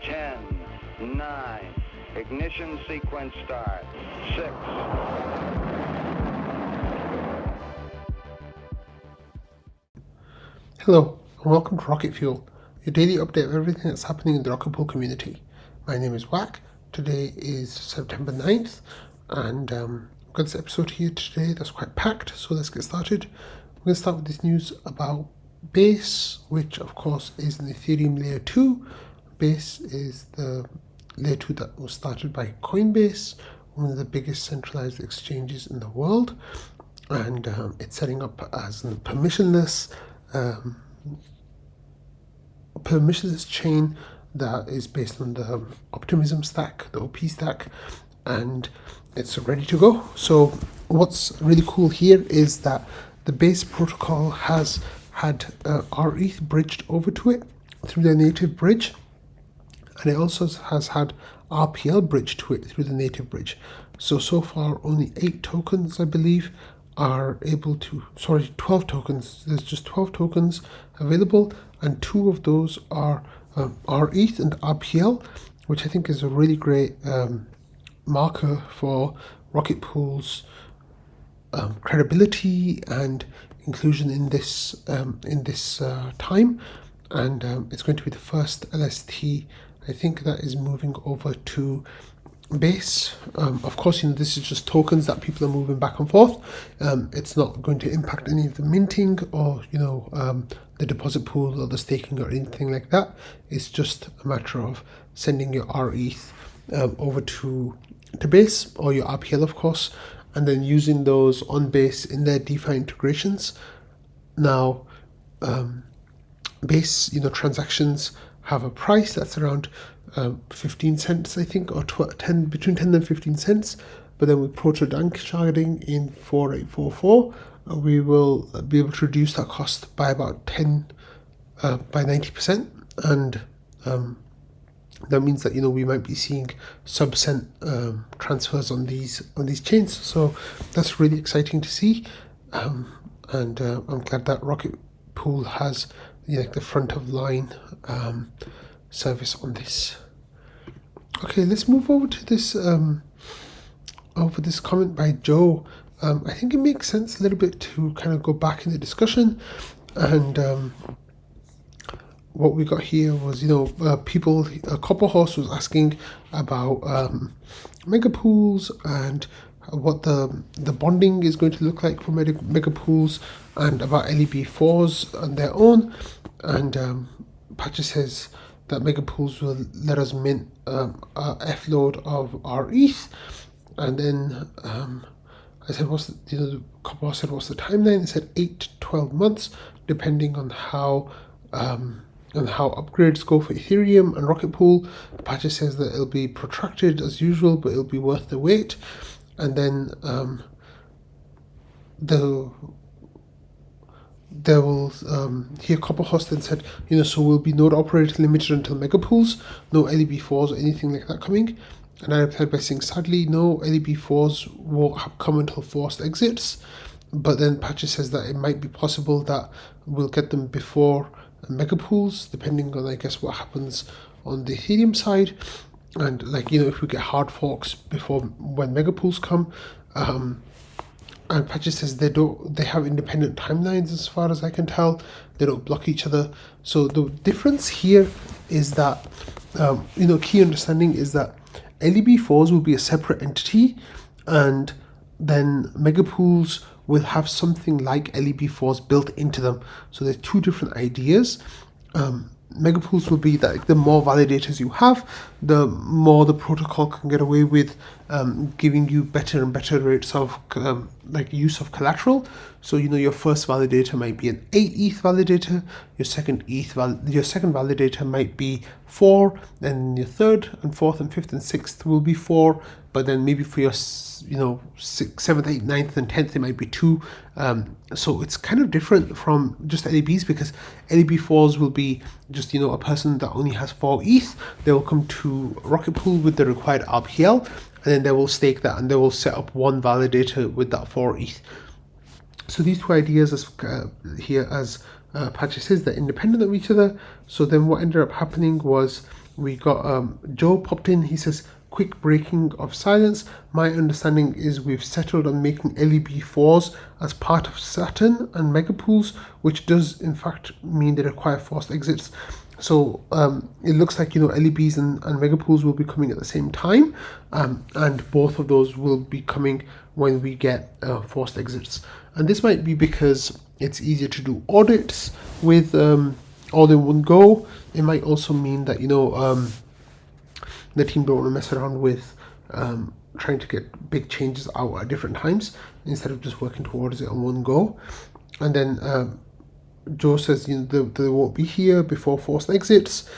10, 9, ignition sequence start. 6. Hello, and welcome to Rocket Fuel, your daily update of everything that's happening in the Rocket Pool community. My name is Wack. Today is September 9th, and I've got this episode here today that's quite packed, so let's get started. We're going to start with this news about Base, which of course is an Ethereum Layer 2. Base is the Layer 2 that was started by Coinbase, one of the biggest centralized exchanges in the world, and it's setting up as a permissionless chain that is based on the Optimism stack, the OP stack, and it's ready to go. So what's really cool here is that the Base protocol has had rETH bridged over to it through their native bridge, and it also has had RPL bridged to it through the native bridge. So far only 8 tokens, I believe, are able to, 12 tokens. There's just 12 tokens available, and 2 of those are rETH and RPL, which I think is a really great marker for Rocket Pool's credibility and inclusion in this time. And it's going to be the first LST, I think, that is moving over to Base. Of course, this is just tokens that people are moving back and forth. It's not going to impact any of the minting or the deposit pool or the staking or anything like that. It's just a matter of sending your rETH over to Base, or your RPL, of course, and then using those on Base in their DeFi integrations. Now, Base, transactions have a price that's around 15 cents, I think, or between 10 and 15 cents. But then with proto-dank sharding in 4844, we will be able to reduce that cost by about by 90%, and that means that we might be seeing sub-cent transfers on these chains. So that's really exciting to see, and I'm glad that Rocket Pool has the front of line service on this. Okay, let's move over to this this comment by Joe. I think it makes sense a little bit to kind of go back in the discussion, and what we got here was people. Copper Horse was asking about mega pools and what the bonding is going to look like for mega pools, and about LEB4s on their own. And Patcher says that mega pools will let us mint F load of rETH, and then I said, what's the Copper said, what's the timeline? It said 8 to 12 months, depending on how upgrades go for Ethereum and Rocket Pool. Patcher says that it'll be protracted as usual, but it'll be worth the wait. And then there will here Copperhost then said, so will be node operator limited until mega pools, no LEB4s or anything like that coming. And I replied by saying, sadly, no LEB4s won't come until forced exits. But then Patcher says that it might be possible that we'll get them before mega pools, depending on, I guess, what happens on the Ethereum side, and if we get hard forks before when mega pools come. And Patcher says they have independent timelines as far as I can tell. They don't block each other. So the difference here is that key understanding is that LEB4s will be a separate entity, and then mega pools will have something like LEB4s built into them. So there's 2 different ideas. Mega pools will be that the more validators you have, the more the protocol can get away with giving you better and better rates of use of collateral. So your first validator might be an 8 ETH validator, your second validator might be 4, and your third and fourth and fifth and sixth will be 4. But then maybe for your 6th, 7th, 8th, 9th, and 10th, it might be 2. So it's kind of different from just LEBs, because LEB4s will be just a person that only has 4 ETH. They will come to Rocket Pool with the required RPL, and then they will stake that, and they will set up one validator with that 4 ETH. So these 2 ideas as Patcher says, they're independent of each other. So then what ended up happening was we got Joe popped in. He says, quick breaking of silence. My understanding is we've settled on making LEB4s as part of Saturn and megapools, which does in fact mean they require forced exits. So it looks like, LEBs and megapools will be coming at the same time, and both of those will be coming when we get forced exits. And this might be because it's easier to do audits with all in one go. It might also mean that the team don't want to mess around with trying to get big changes out at different times, instead of just working towards it on one go. And then Joe says they won't be here before forced exits,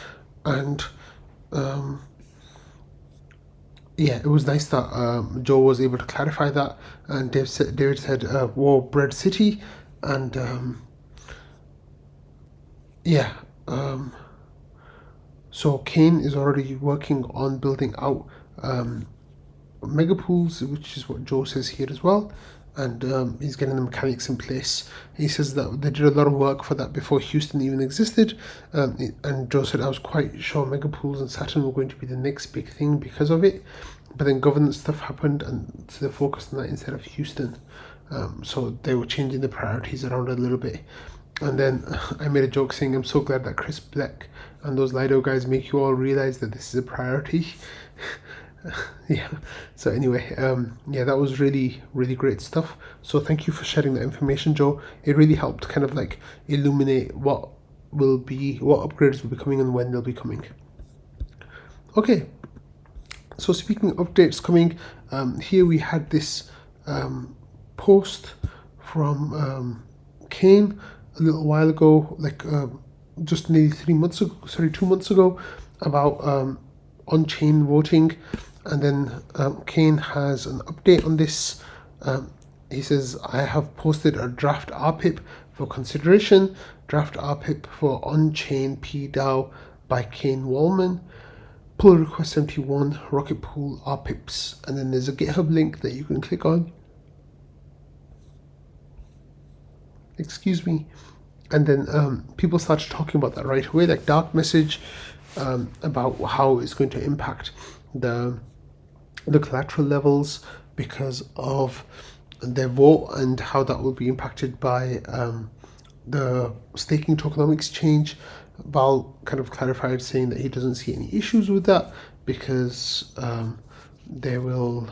and it was nice that Joe was able to clarify that. And David said War Bread City, and so Kane is already working on building out megapools, which is what Joe says here as well. And he's getting the mechanics in place. He says that they did a lot of work for that before Houston even existed. And Joe said, I was quite sure megapools and Saturn were going to be the next big thing because of it. But then governance stuff happened, and so they focused on that instead of Houston. So they were changing the priorities around a little bit. And then I made a joke saying, I'm so glad that Chris Black and those Lido guys make you all realize that this is a priority. So anyway, that was really, really great stuff. So thank you for sharing that information, Joe. It really helped kind of like illuminate what upgrades will be coming and when they'll be coming. Okay, so speaking of updates coming, here we had this post from Kane a little while ago, like just nearly 2 months ago, about on-chain voting. And then Kane has an update on this. He says, I have posted a draft RPIP for consideration. Draft RPIP for on-chain PDAO by Kane Wallman. Pull request 71, Rocket Pool RPIPs. And then there's a GitHub link that you can click on. Excuse me. And then people started talking about that right away, like Dark Message, about how it's going to impact the collateral levels because of their vote, and how that will be impacted by the staking tokenomics change. Val kind of clarified, saying that he doesn't see any issues with that because they will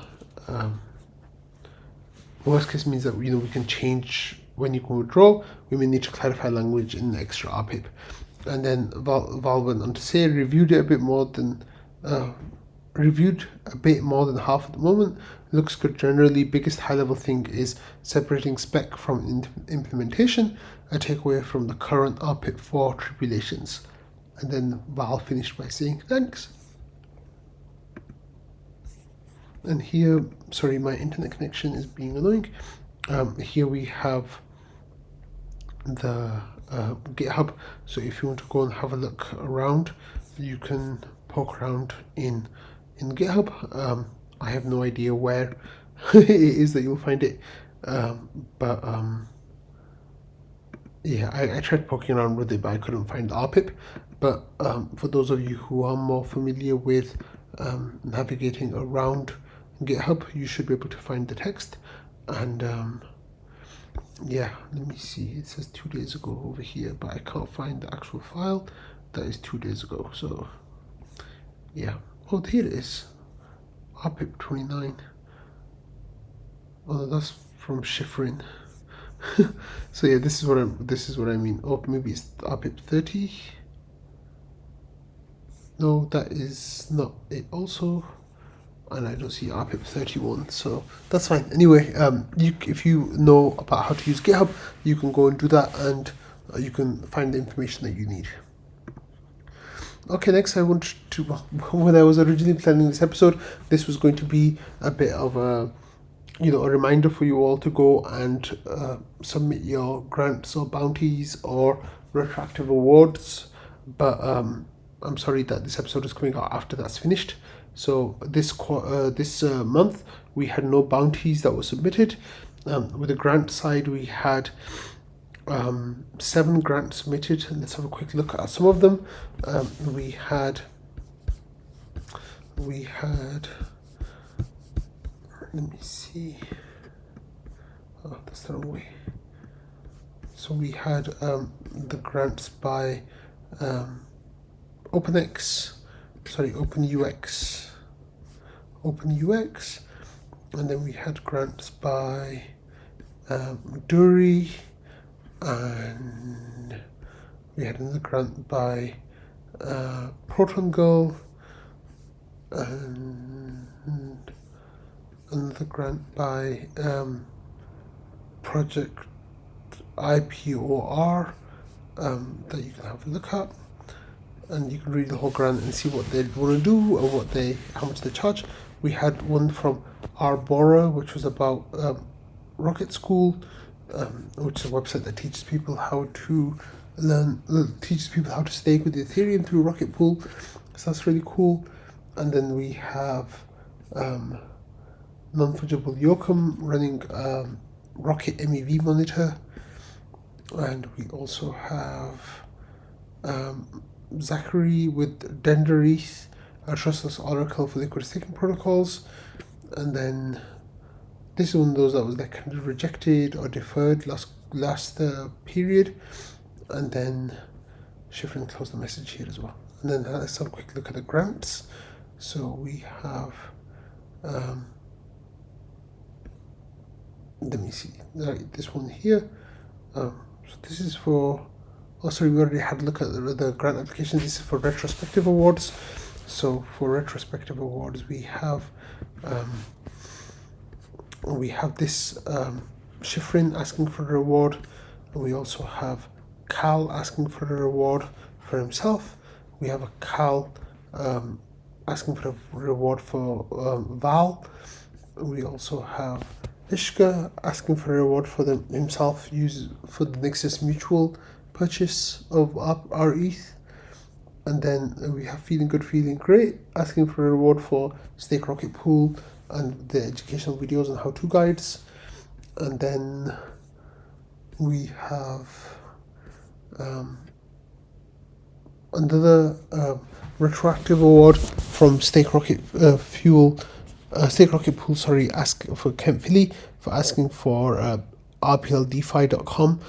worst case means that we can change when you can withdraw. We may need to clarify language in the extra RPIP. And then Val went on to say, reviewed a bit more than half at the moment. Looks good generally. Biggest high level thing is separating spec from implementation. A takeaway from the current RPIP 4 tribulations. And then Val finished by saying thanks. And here, sorry, my internet connection is being annoying. Here we have the GitHub. So if you want to go and have a look around, you can poke around in GitHub. I have no idea where it is that you'll find it, but I tried poking around with it, but I couldn't find the RPIP. But for those of you who are more familiar with navigating around GitHub, you should be able to find the text. And let me see, it says 2 days ago over here, but I can't find the actual file that is 2 days ago. So here it is, RPIP 29. Oh, that's from Schifrin. So this is what I mean. Oh, maybe it's RPIP 30. No, that is not it also. And I don't see RPIP 31, so that's fine. Anyway, if you know about how to use GitHub, you can go and do that, and you can find the information that you need. Okay, next I want to, when I was originally planning this episode, this was going to be a bit of a reminder for you all to go and submit your grants or bounties or retroactive awards. But I'm sorry that this episode is coming out after that's finished. So this month we had no bounties that were submitted. With the grant side, we had 7 grants submitted. Let's have a quick look at some of them. We had we had, let me see, oh, that's the wrong way. So we had the grants by OpenUX, and then we had grants by Dury, and we had another grant by Proton Girl, and another grant by Project IPOR that you can have a look at, and you can read the whole grant and see what they want to do or how much they charge. We had one from Arbora, which was about Rocket School, which is a website that teaches people how to stake with Ethereum through Rocket Pool. So that's really cool. And then we have Non-Fungible Yoakum running Rocket MEV Monitor. And we also have Zachary with rETH, a trustless oracle for liquid staking protocols. And then this is one of those that was like kind of rejected or deferred last period. And then Schifrin closed the message here as well. And then let's have a quick look at the grants. So we have, let me see, this one here. So this is for, we already had a look at the grant application. This is for retrospective awards. So for retrospective awards, we have this Schifrin asking for a reward, and we also have Cal asking for a reward for himself. We have a Cal asking for a reward for Val. We also have Ishka asking for a reward for himself for the Nexus Mutual purchase of our ETH. And then we have Feeling Good, Feeling Great asking for a reward for Stake Rocket Pool and the educational videos and how-to guides. And then we have another retroactive award from Stake Rocket Pool, ask for Kent Philly for asking for rpldefi.com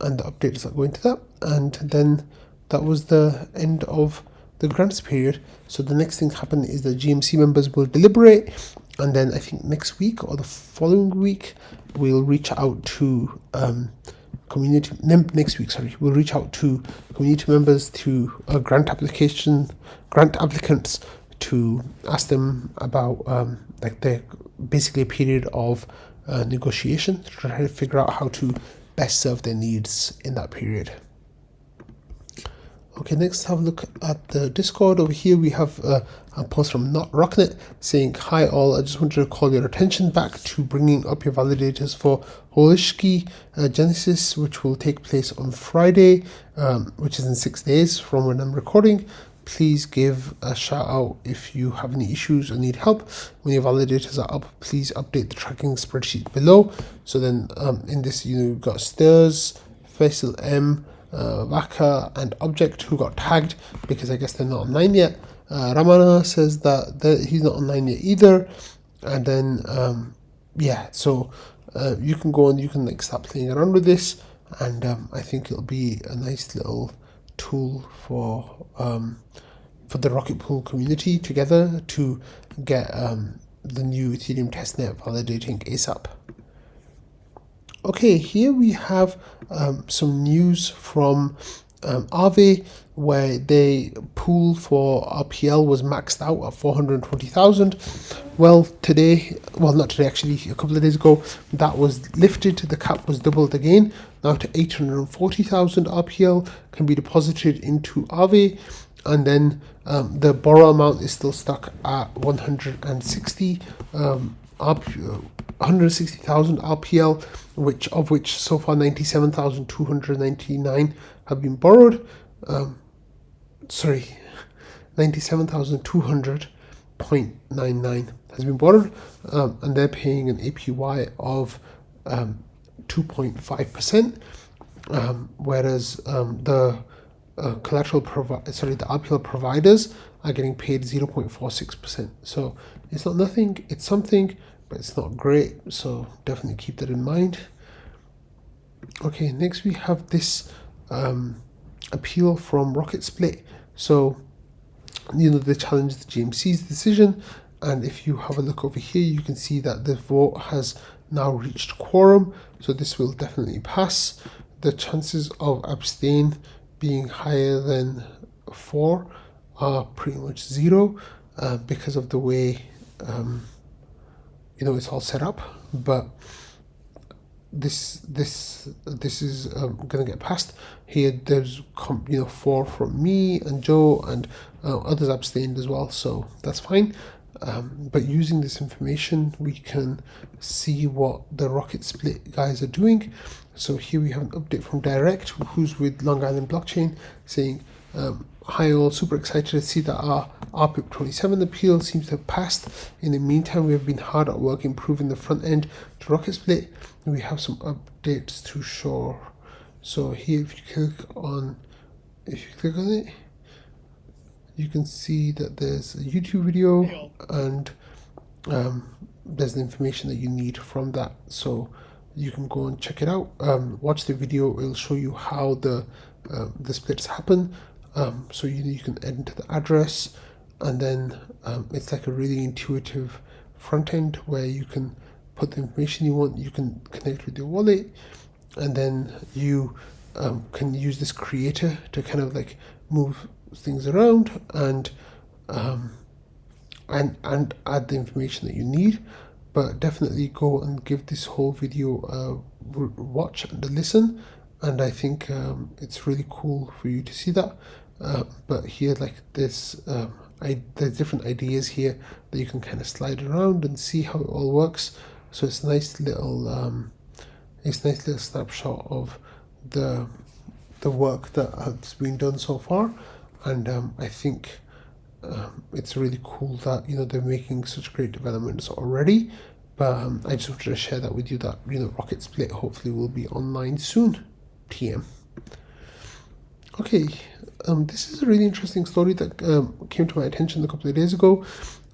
and the updates that go into that. And then that was the end of the grants period. So the next thing happened is the GMC members will deliberate, and then I think next week or the following week we'll reach out to we'll reach out to community members, to grant applicants, to ask them about basically a period of negotiation to try to figure out how to best serve their needs in that period. Okay, next have a look at the Discord. Over here we have a post from NotRocknet saying, "Hi all, I just wanted to call your attention back to bringing up your validators for Holesky Genesis, which will take place on Friday, which is in 6 days from when I'm recording. Please give a shout out if you have any issues or need help. When your validators are up, please update the tracking spreadsheet below." So then in this, you've got Stirs, Faisal M, Vaka and Object who got tagged because I guess they're not online yet. Ramana says that he's not online yet either. And then so you can go and you can start playing around with this, and I think it'll be a nice little tool for the Rocket Pool community together to get the new Ethereum testnet validating ASAP. Okay, here we have some news from Aave, where they pool for RPL was maxed out at 420,000. Well, not today actually, a couple of days ago, that was lifted, the cap was doubled again, now to 840,000 RPL can be deposited into Aave, and then the borrow amount is still stuck at 160,000 RPL, of which so far 97,299 have been borrowed. 97,200.99 has been borrowed, and they're paying an APY of 2.5%, whereas the collateral the RPL providers are getting paid 0.46%. So it's not nothing, it's something, but it's not great. So definitely keep that in mind. Okay, next we have this appeal from Rocket Split. So they challenged the GMC's decision, and if you have a look over here, you can see that the vote has now reached quorum, so this will definitely pass. The chances of abstain being higher than 4 are pretty much 0 because of the way it's all set up, but this is gonna get passed. Here there's 4 from me and Joe, and others abstained as well, so that's fine. But using this information, we can see what the Rocket Split guys are doing. So here we have an update from Direct, who's with Long Island Blockchain, saying, hi all, super excited to see that our RPIP 27 appeal seems to have passed. In the meantime, we have been hard at work improving the front end to Rocket Split. We have some updates to show. So here, if you click on it, you can see that there's a YouTube video, and there's the information that you need from that. So you can go and check it out. Watch the video; it'll show you how the splits happen. So you can enter the address, and then it's like a really intuitive front end where you can put the information you want. You can connect with your wallet, and then you can use this creator to kind of like move things around and add the information that you need. But definitely go and give this whole video a watch and a listen, and I think it's really cool for you to see that. But here, like this, there's different ideas here that you can kind of slide around and see how it all works. So it's a nice little snapshot of the work that has been done so far, and I think it's really cool that they're making such great developments already. But I just wanted to share that with you, that Rocket Split hopefully will be online soon. TM. Okay, this is a really interesting story that came to my attention a couple of days ago,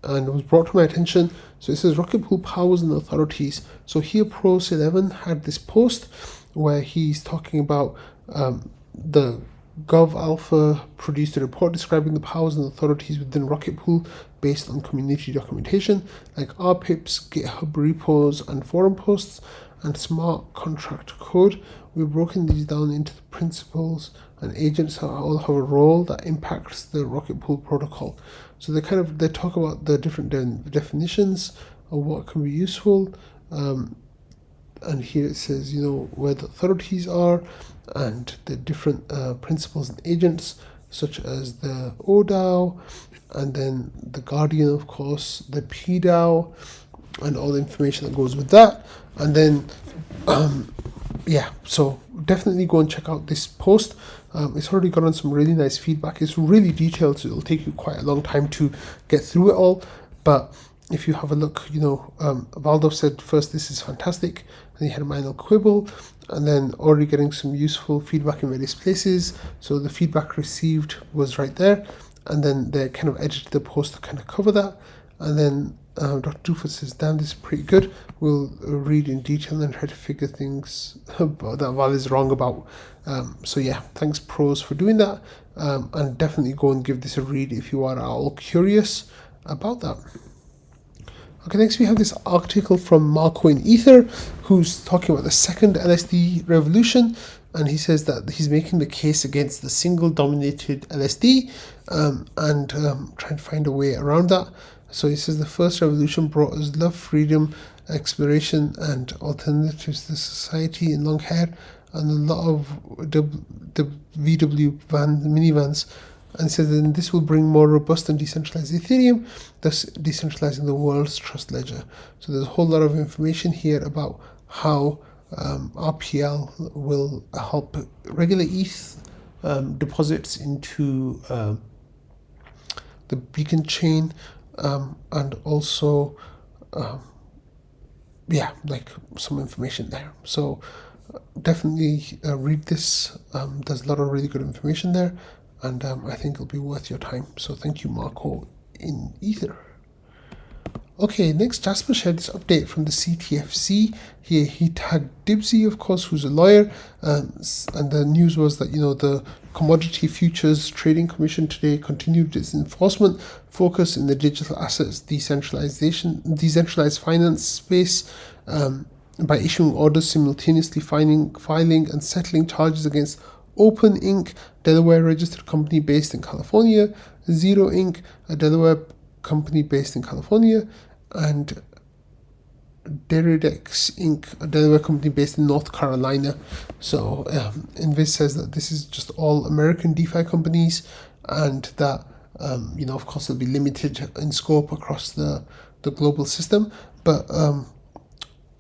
and it was brought to my attention. So it says Rocket Pool powers and authorities. So here Pros11 had this post where he's talking about the Gov Alpha produced a report describing the powers and authorities within Rocket Pool based on community documentation like RPIPs, GitHub repos, and forum posts, and smart contract code. We've broken these down into the principles, and agents all have a role that impacts the Rocket Pool protocol. So they talk about the different definitions of what can be useful. And here it says, where the authorities are, and the different principles and agents, such as the ODAO, and then the Guardian, of course, the PDAO, and all the information that goes with that. And then, so definitely go and check out this post. It's already gotten some really nice feedback. It's really detailed, so it'll take you quite a long time to get through it all. But if you have a look, Valdov said first, this is fantastic, and he had a minor quibble, and then already getting some useful feedback in various places. So the feedback received was right there, and then they kind of edited the post to kind of cover that. And then Dr. Doofus says, damn, this is pretty good. We'll read in detail and try to figure things that Val is wrong about. So yeah, thanks Pros for doing that, and definitely go and give this a read if you are at all curious about that. Okay, next we have this article from Markoinether, who's talking about the second LSD revolution, and he says that he's making the case against the single-dominated LSD and trying to find a way around that. So he says the first revolution brought us love, freedom, exploration, and alternatives to society in long hair, and a lot of the VW minivans. And says then this will bring more robust and decentralized Ethereum, thus decentralizing the world's trust ledger. So there's a whole lot of information here about how RPL will help regular ETH deposits into the Beacon chain, and also like some information there. So definitely read this. There's a lot of really good information there, and I think it'll be worth your time. So thank you, Markoinether. Okay, next Jasper shared this update from the CTFC. He tagged Dibsy, of course, who's a lawyer, and the news was that the Commodity Futures Trading Commission today continued its enforcement focus in the digital assets decentralized finance space by issuing orders simultaneously filing and settling charges against Open Inc., Delaware registered company based in California, Zero Inc., a Delaware company based in California, and Deridex Inc., a Delaware company based in North Carolina. So Invis says that this is just all American DeFi companies, and that of course they'll be limited in scope across the global system. But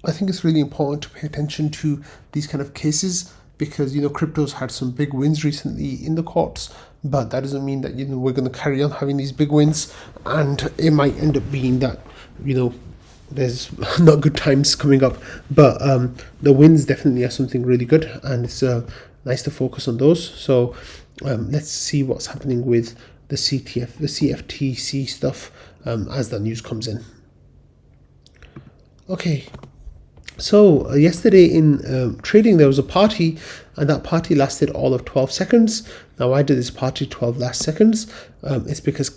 I think it's really important to pay attention to these kind of cases, because crypto's had some big wins recently in the courts, but that doesn't mean that we're going to carry on having these big wins, and it might end up being that there's not good times coming up. But the wins definitely are something really good, and it's nice to focus on those. So let's see what's happening with the CFTC stuff as the news comes in. Okay. So yesterday in trading, there was a party, and that party lasted all of 12 seconds. Now, why did this party 12 last seconds? It's because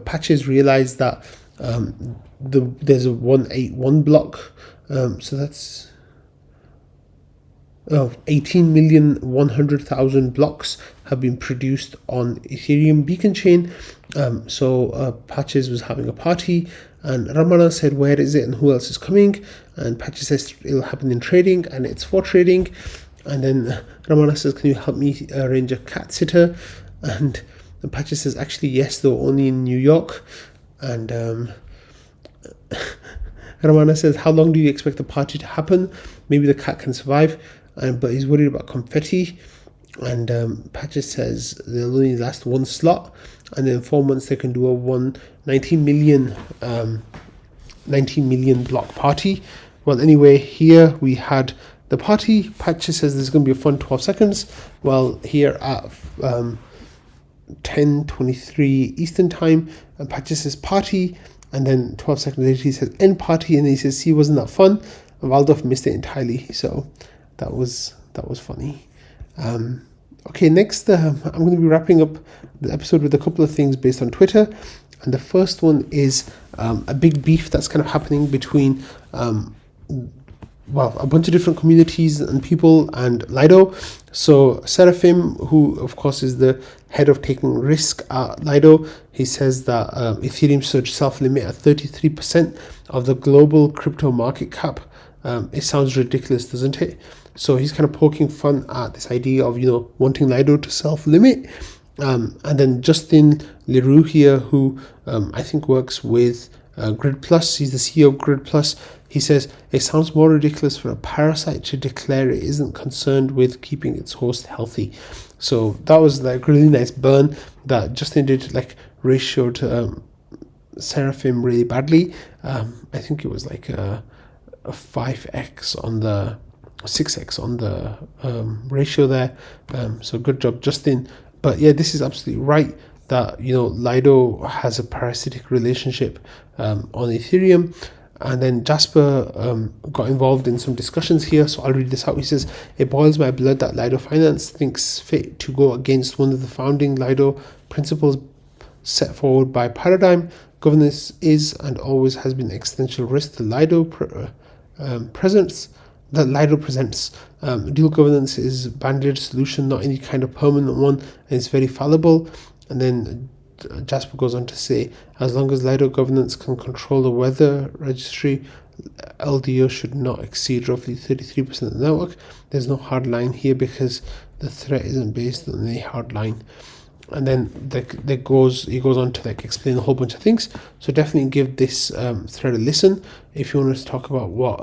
Patches realized that there's a 181 block. So that's 18,100,000 blocks have been produced on Ethereum Beacon Chain. So Patches was having a party, and Ramana said, where is it and who else is coming? And Patches says it'll happen in trading, and it's for trading. And then Ramana says, can you help me arrange a cat sitter? And Patches says, actually yes, though only in New York. And Ramana says, how long do you expect the party to happen? Maybe the cat can survive, but he's worried about confetti. And Patches says they'll only last one slot, and then in 4 months they can do a 19 million block party. Well, anyway, here we had the party. Patches says there's going to be a fun 12 seconds. Well, here at 10:23 Eastern time, and Patches says party, and then 12 seconds later he says end party, and then he says, see, wasn't that fun? And Waldorf missed it entirely, so that was funny. Okay, next I'm going to be wrapping up the episode with a couple of things based on Twitter, and the first one is a big beef that's kind of happening between a bunch of different communities and people and Lido. So Seraphim, who of course is the head of taking risk at Lido, he says that Ethereum should self-limit at 33% of the global crypto market cap. It sounds ridiculous, doesn't it? So he's kind of poking fun at this idea of wanting Lido to self-limit. And then Justin Leroux here, who I think works with Grid Plus, he's the CEO of Grid Plus. He says it sounds more ridiculous for a parasite to declare it isn't concerned with keeping its host healthy. So that was like really nice burn that Justin did, like ratio to Seraphim really badly. I think it was like a 5x on the 6x on the ratio there. So good job, Justin. But yeah, this is absolutely right that Lido has a parasitic relationship on Ethereum. And then Jasper got involved in some discussions here, so I'll read this out. He says, it boils my blood that Lido Finance thinks fit to go against one of the founding Lido principles set forward by Paradigm. Governance is and always has been an existential risk to Lido presence. That Lido presents. Dual governance is a banded solution, not any kind of permanent one, and it's very fallible. And then Jasper goes on to say, as long as Lido governance can control the weather registry, LDO should not exceed roughly 33% of the network. There's no hard line here because the threat isn't based on any hard line. And then he goes on to explain a whole bunch of things. So definitely give this thread a listen if you want to talk about what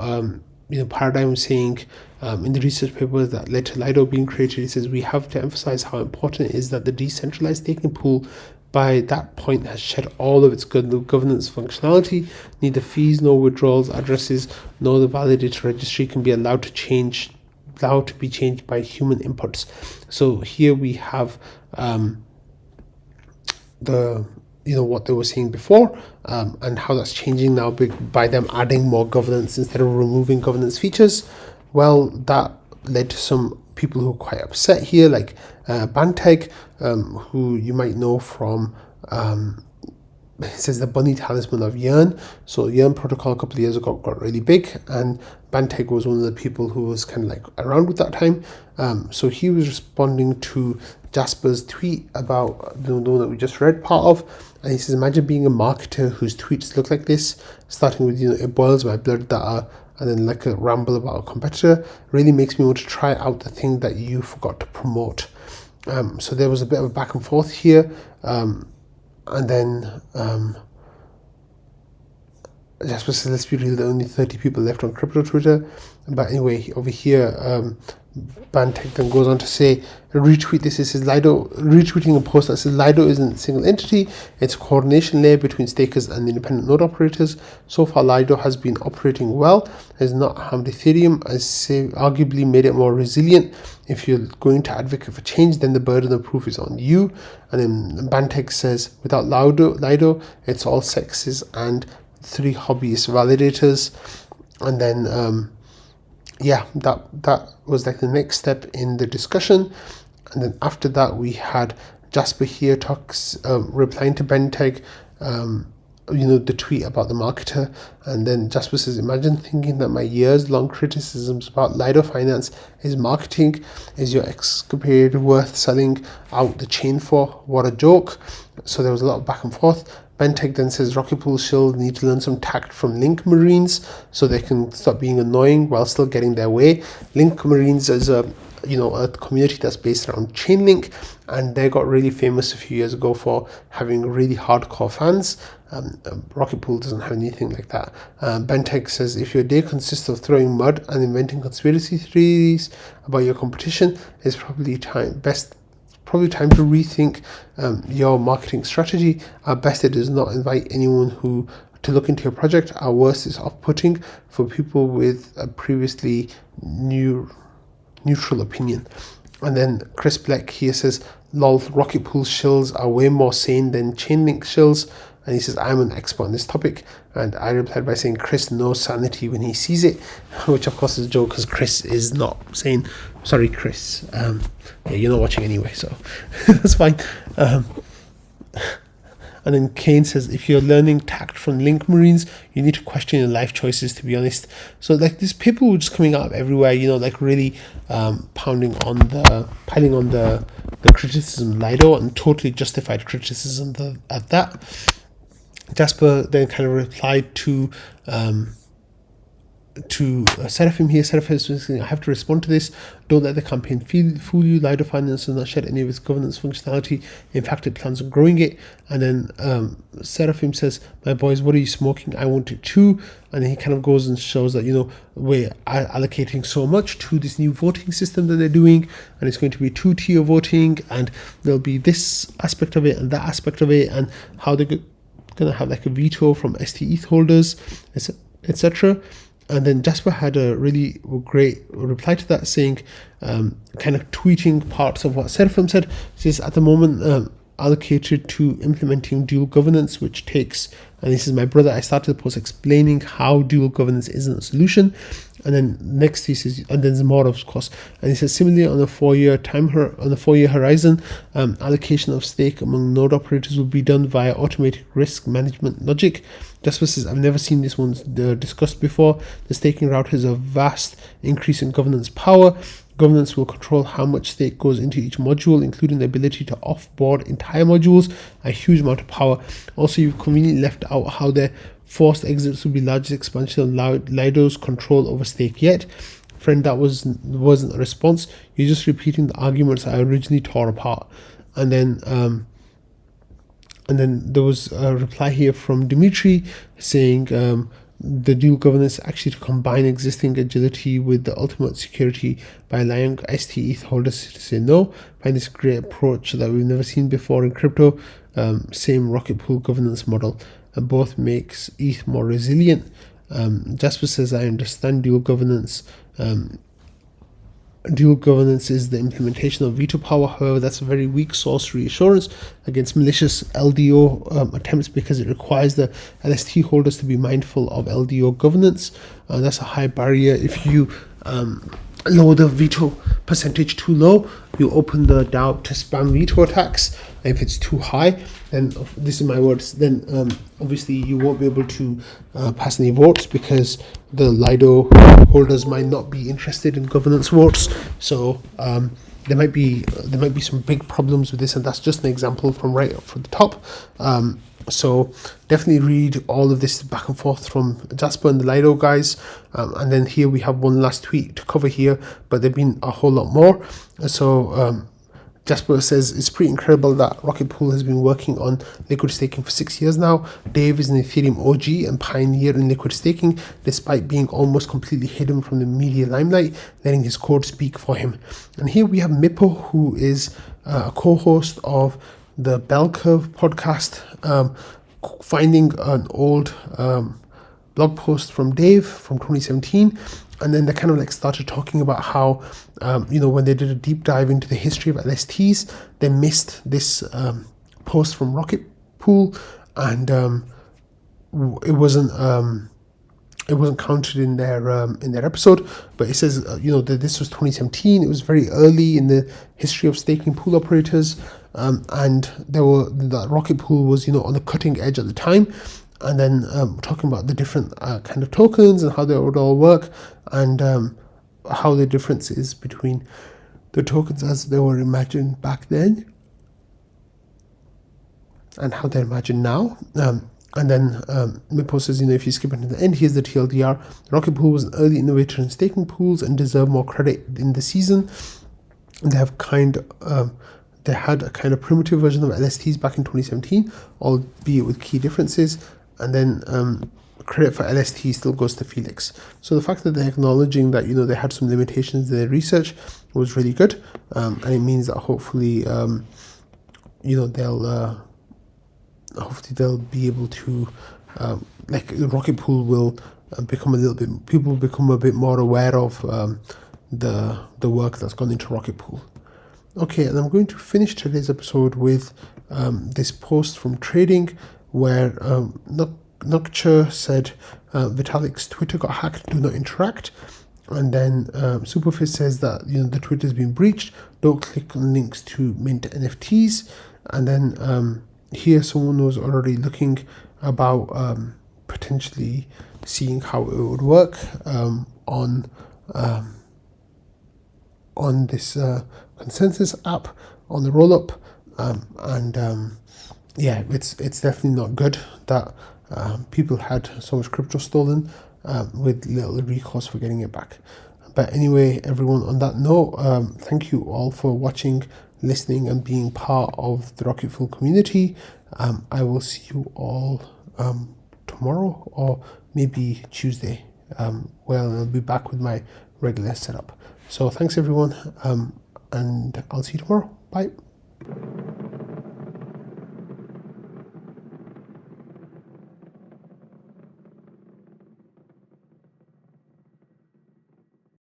Paradigm was saying in the research paper that led to Lido being created. He says, we have to emphasize how important it is that the decentralized staking pool by that point has shed all of its good governance functionality. Neither fees, nor withdrawals addresses, nor the validator registry can be allowed to change allowed to be changed by human inputs. So here we have what they were saying before, and how that's changing now by them adding more governance instead of removing governance features. Well, that led to some people who are quite upset here, like Banteg, who you might know from it says the bunny talisman of Yearn. So Yearn protocol a couple of years ago got really big, and Banteg was one of the people who was kind of like around with that time. So he was responding to Jasper's tweet about the one that we just read part of, and he says, imagine being a marketer whose tweets look like this, starting with, it boils my blood that and then like a ramble about a competitor, really makes me want to try out the thing that you forgot to promote. So there was a bit of a back and forth here. And then Jasper says, let's be real, there are only 30 people left on crypto Twitter. But anyway, over here, Banteg then goes on to say, retweet this. It says Lido, retweeting a post that says Lido isn't a single entity, it's a coordination layer between stakers and independent node operators. So far, Lido has been operating well, has not harmed Ethereum, has arguably made it more resilient. If you're going to advocate for change, then the burden of proof is on you. And then Banteg says, without Lido, it's all sexes and 3 hobbyist validators. And then that was like the next step in the discussion. And then after that, we had Jasper here replying to Banteg, the tweet about the marketer. And then Jasper says, imagine thinking that my years-long criticisms about Lido Finance is marketing. Is your escapade worth selling out the chain for? What a joke. So there was a lot of back and forth. Banteg then says Rocket Pool shills need to learn some tact from Link Marines so they can stop being annoying while still getting their way. Link Marines is a community that's based around Chainlink, and they got really famous a few years ago for having really hardcore fans. Rocket Pool doesn't have anything like that. Banteg says, if your day consists of throwing mud and inventing conspiracy theories about your competition, it's probably time to rethink your marketing strategy. At best, it does not invite anyone to look into your project. At worst, it's off-putting for people with a previously neutral opinion. And then Chris Black here says, lol, Rocket Pool shills are way more sane than Chainlink shills. And he says, I'm an expert on this topic. And I replied by saying, Chris knows sanity when he sees it, which of course is a joke because Chris is not sane. Sorry, Chris. You're not watching anyway, so that's fine. And then Kane says, if you're learning tact from Link Marines, you need to question your life choices, to be honest. So like these people were just coming out of everywhere, like really piling on the criticism Lido, and totally justified criticism at that. Jasper then kind of replied to Seraphim here. Seraphim is saying, I have to respond to this. Don't let the campaign fool you. Lido Finance does not shed any of its governance functionality. In fact, it plans on growing it. And then Seraphim says, my boys, what are you smoking? I want it too. And then he kind of goes and shows that, we're allocating so much to this new voting system that they're doing. And it's going to be 2-tier voting. And there'll be this aspect of it and that aspect of it. And how they're going to have like a veto from ST ETH holders, etc. And then Jasper had a really great reply to that, saying, kind of tweeting parts of what Seraphim said. He says, at the moment, allocated to implementing dual governance, which takes, and this is my brother, I started the post explaining how dual governance isn't a solution. And then next he says, and then there's more of course, and he says, similarly on a 4-year horizon, allocation of stake among node operators will be done via automated risk management logic. Jasper says, I've never seen this one discussed before. The staking route has a vast increase in governance power. Governance will control how much stake goes into each module, including the ability to offboard entire modules, a huge amount of power. Also, you've conveniently left out how their forced exits will be largest expansion of Lido's control over stake yet. Friend, that wasn't a response. You're just repeating the arguments I originally tore apart. And then there was a reply here from Dimitri saying, the dual governance actually to combine existing agility with the ultimate security by allowing ST ETH holders to say no. Find this great approach that we've never seen before in crypto. Same Rocket Pool governance model, and both makes ETH more resilient. Jasper says, I understand dual governance dual governance is the implementation of veto power. However, that's a very weak source reassurance against malicious LDO attempts, because it requires the LST holders to be mindful of LDO governance. That's a high barrier. If you lower the veto percentage too low, you open the DAO to spam veto attacks. If it's too high, then, this is my words, then obviously you won't be able to pass any votes, because the Lido holders might not be interested in governance votes. So there might be some big problems with this, and that's just an example from right up from the top. So definitely read all of this back and forth from Jasper and the Lido guys, and then here we have one last tweet to cover here, but there've been a whole lot more. So Jasper says it's pretty incredible that Rocket Pool has been working on liquid staking for 6 years now. Dave is an Ethereum OG and pioneer in liquid staking, despite being almost completely hidden from the media limelight, letting his code speak for him. And here we have Mippo, who is a co-host of the Bell Curve podcast, finding an old blog post from Dave from 2017, and then they kind of like started talking about how when they did a deep dive into the history of LSTs, they missed this post from Rocket Pool, and it wasn't counted in their episode. But it says that this was 2017. It was very early in the history of staking pool operators, and the Rocket Pool was on the cutting edge at the time. And then talking about the different kind of tokens and how they would all work, and how the difference is between the tokens as they were imagined back then and how they're imagined now. And then Mippo says, if you skip it to the end, here's the TLDR. Rocket Pool was an early innovator in staking pools and deserve more credit in the season. And they had a kind of primitive version of LSTs back in 2017, albeit with key differences. And then credit for LST still goes to Felix. So the fact that they're acknowledging that they had some limitations in their research was really good, and it means that hopefully they'll be able to the Rocket Pool will become people will become a bit more aware of the work that's gone into Rocket Pool. Okay, and I'm going to finish today's episode with this post from Trading, where Nokcha said Vitalik's Twitter got hacked, do not interact. And then Superfish says that the Twitter's been breached, don't click on links to mint NFTs. And then here someone was already looking about potentially seeing how it would work on this consensus app on the rollup, yeah, it's definitely not good that people had so much crypto stolen with little recourse for getting it back. But anyway, everyone, on that note, thank you all for watching, listening, and being part of the Rocket Pool community. I will see you all tomorrow or maybe Tuesday. I'll be back with my regular setup. So thanks everyone, and I'll see you tomorrow. Bye.